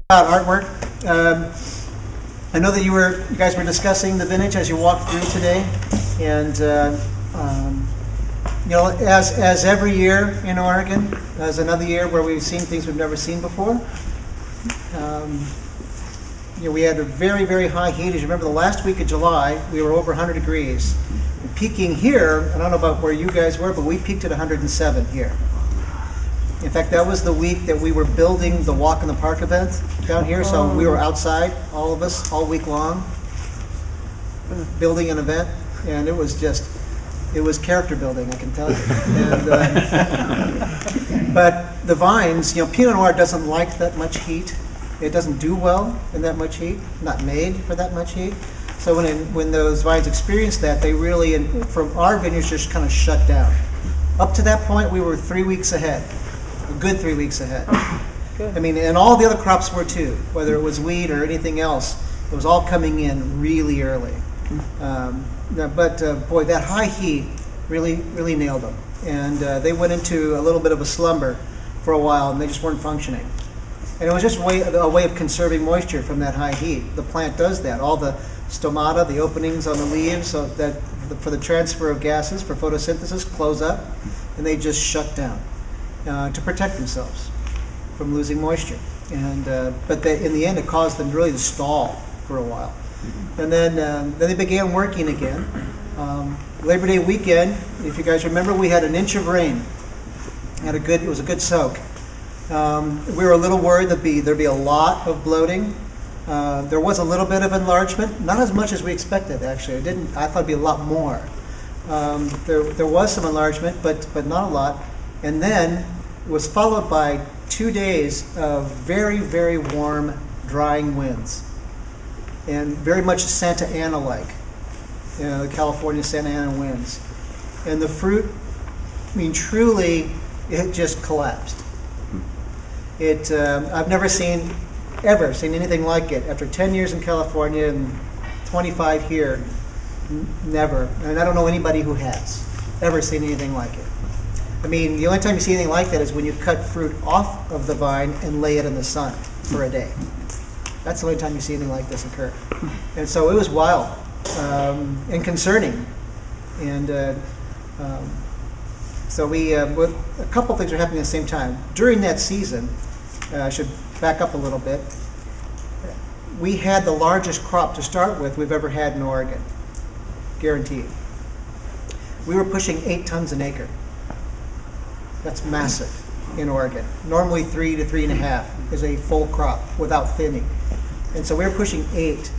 About artwork. I know that you guys were discussing the vintage as you walked through today, and you know, as every year in Oregon, as another year where we've seen things we've never seen before. You know, we had a very, very high heat. As you remember, the last week of July, we were over 100 degrees. And peaking here, I don't know about where you guys were, but we peaked at 107 here. In fact, that was the week that we were building the Walk in the Park event down here, so we were outside, all of us, all week long, building an event, and it was character building, I can tell you. And, but the vines, you know, Pinot Noir doesn't like that much heat. It doesn't do well in that much heat, not made for that much heat. So when those vines experienced that, they really, from our vineyards, just kind of shut down. Up to that point, we were 3 weeks ahead. A good 3 weeks ahead. Good. I mean, and all the other crops were too, whether it was wheat or anything else. It was all coming in really early. Boy, that high heat really nailed them. And they went into a little bit of a slumber for a while, and they just weren't functioning. And it was just a way of conserving moisture from that high heat. The plant does that. All the stomata, the openings on the leaves, so that for the transfer of gases for photosynthesis, close up, and they just shut down. To protect themselves from losing moisture, and but in the end, it caused them really to stall for a while, and then they began working again. Labor Day weekend, if you guys remember, we had an inch of rain. It was a good soak. We were a little worried there'd be a lot of bloating. There was a little bit of enlargement, not as much as we expected actually. I thought it'd be a lot more. There was some enlargement, but not a lot, and then it was followed by 2 days of very, very warm, drying winds, and very much Santa Ana-like, you know, the California Santa Ana winds. And the fruit, I mean, truly, it just collapsed. I've never seen anything like it. After 10 years in California and 25 here, never. And I don't know anybody who has ever seen anything like it. I mean, the only time you see anything like that is when you cut fruit off of the vine and lay it in the sun for a day. That's the only time you see anything like this occur. And so it was wild and concerning. And so a couple things were happening at the same time. During that season, I should back up a little bit, we had the largest crop to start with we've ever had in Oregon, guaranteed. We were pushing 8 tons an acre. That's massive in Oregon. Normally 3 to 3.5 is a full crop without thinning. And so we were pushing 8.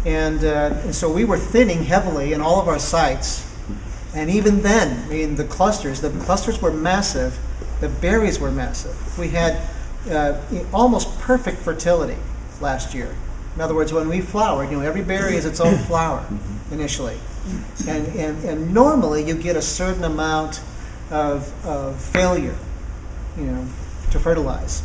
And so we were thinning heavily in all of our sites. And even then, I mean, the clusters were massive. The berries were massive. We had almost perfect fertility last year. In other words, when we flowered, you know, every berry is its own flower initially. And normally you get a certain amount of failure, you know, to fertilize,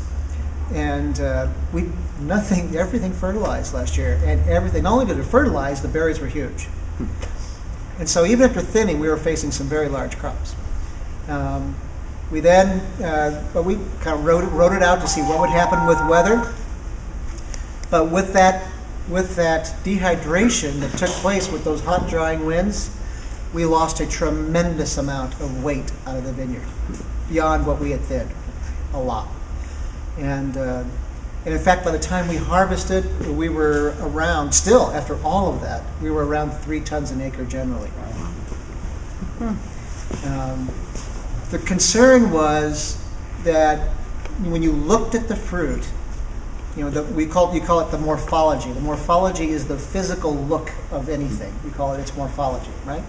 and everything fertilized last year, and everything. Not only did it fertilize, the berries were huge, and so even after thinning, we were facing some very large crops. We kind of wrote it out to see what would happen with weather, but with that dehydration that took place with those hot, drying winds, we lost a tremendous amount of weight out of the vineyard, beyond what we had thinned, a lot. And in fact, by the time we harvested, we were around, still after all of that, we were around 3 tons an acre generally. The concern was that when you looked at the fruit, you know, you call it the morphology. The morphology is the physical look of anything. We call it its morphology, right?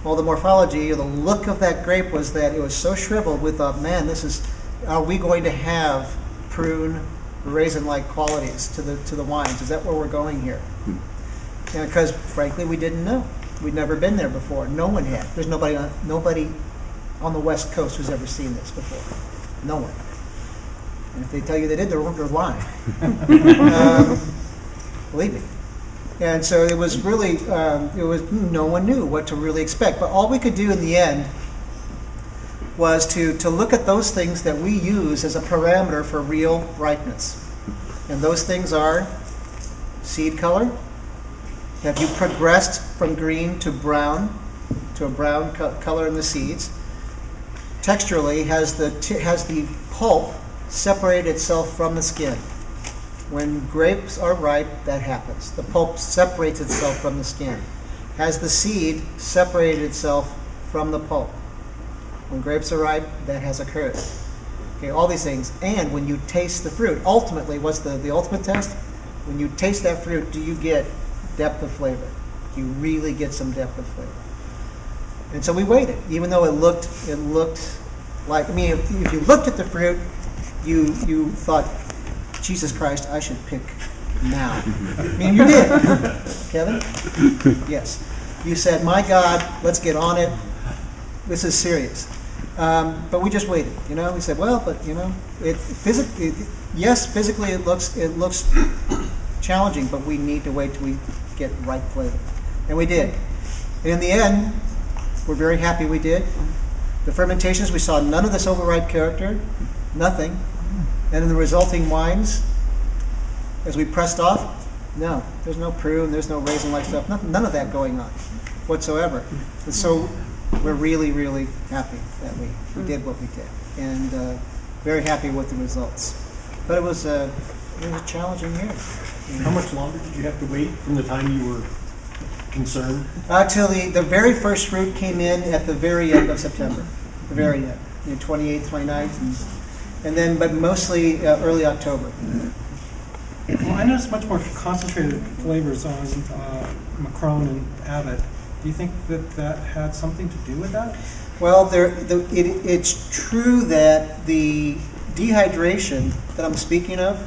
Well, the morphology, or the look of that grape, was that it was so shriveled. We thought, man, are we going to have prune, raisin-like qualities to the wines? Is that where we're going here? Because frankly, we didn't know. We'd never been there before. No one had. There's nobody on the West Coast who's ever seen this before. No one. And if they tell you they did, they're lying. Believe me. And so it was really, no one knew what to really expect. But all we could do in the end was to look at those things that we use as a parameter for real ripeness. And those things are seed color. Have you progressed from green to a brown color in the seeds? Texturally, has the pulp separated itself from the skin? When grapes are ripe, that happens. The pulp separates itself from the skin. Has the seed separated itself from the pulp? When grapes are ripe, that has occurred. Okay, all these things. And when you taste the fruit, ultimately, what's the ultimate test? When you taste that fruit, do you get depth of flavor? Do you really get some depth of flavor? And so we waited, even though it looked like, I mean, if you looked at the fruit, you thought, Jesus Christ, I should pick now. I mean, you did. Kevin? Yes. You said, my God, let's get on it. This is serious. But we just waited, you know. We said, well, but, you know, physically it looks challenging, but we need to wait till we get right flavor. And we did. And in the end, we're very happy we did. The fermentations, we saw none of this overripe character, nothing. And in the resulting wines, as we pressed off, no, there's no prune, there's no raisin-like stuff, none of that going on whatsoever. And so we're really, really happy that we did what we did, and very happy with the results. But it was a challenging year. How much longer did you have to wait from the time you were concerned? Till the very first fruit came in at the very end of September, the very end, 28th, 29th, and then, but mostly early October. Well, I noticed much more concentrated flavors on Macron and Abbott. Do you think that had something to do with that? Well, it's true that the dehydration that I'm speaking of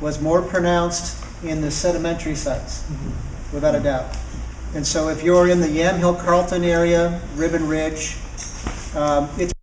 was more pronounced in the sedimentary sites, without a doubt. And so if you're in the Yamhill Carlton area, Ribbon Ridge, it's